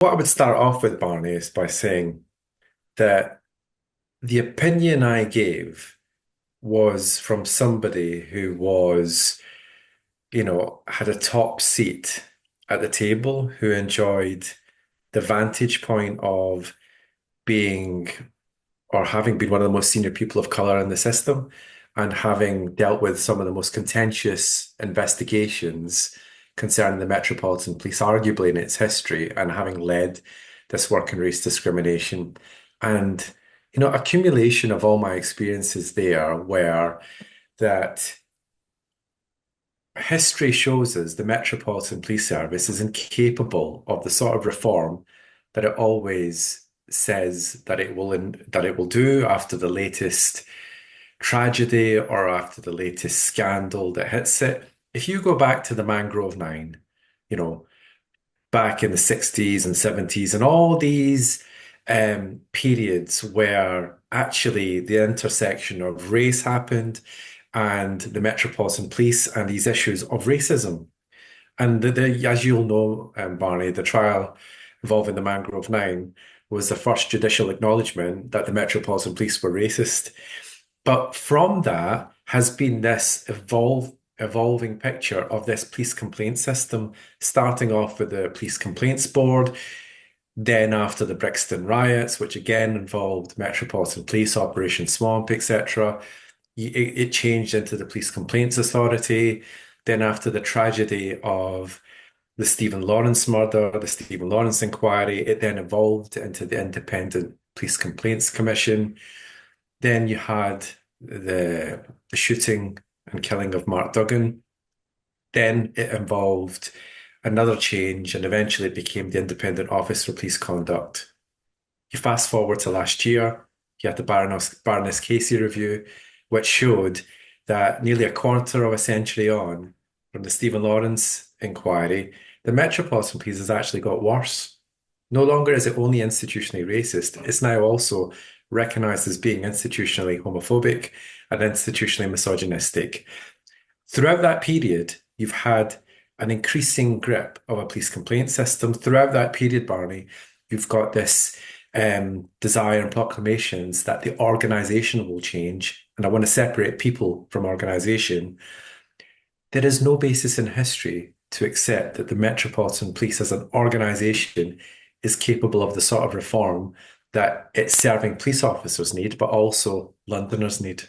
What I would start off with, Barney, is by saying that the opinion I gave was from somebody who had a top seat at the table, who enjoyed the vantage point of being or having been one of the most senior people of color in the system and having dealt with some of the most contentious investigations concerning the Metropolitan Police, arguably in its history, and having led this work in race discrimination. And, accumulation of all my experiences there were that history shows us the Metropolitan Police Service is incapable of the sort of reform that it always says that it will do after the latest tragedy or after the latest scandal that hits it. If you go back to the Mangrove Nine, you know, back in the 60s and 70s and all these periods where actually the intersection of race happened and the Metropolitan Police and these issues of racism. And as you'll know, Barney, the trial involving the Mangrove Nine was the first judicial acknowledgement that the Metropolitan Police were racist. But from that has been this evolving picture of this police complaint system, starting off with the Police Complaints Board, then after the Brixton riots, which again involved Metropolitan Police, Operation Swamp, etc. It changed into the Police Complaints Authority. Then after the tragedy of the Stephen Lawrence murder, the Stephen Lawrence inquiry, it then evolved into the Independent Police Complaints Commission. Then you had the shooting and killing of Mark Duggan. Then it involved another change and eventually it became the Independent Office for Police Conduct. You fast forward to last year, you had the Baroness Casey review, which showed that nearly a quarter of a century on from the Stephen Lawrence inquiry, the Metropolitan Police has actually got worse. No longer is it only institutionally racist, it's now also recognized as being institutionally homophobic and institutionally misogynistic. Throughout that period, you've had an increasing grip of a police complaint system. Throughout that period, Barney, you've got this desire and proclamations that the organization will change. And I want to separate people from organization. There is no basis in history to accept that the Metropolitan Police as an organization is capable of the sort of reform that its serving police officers need, but also Londoners need.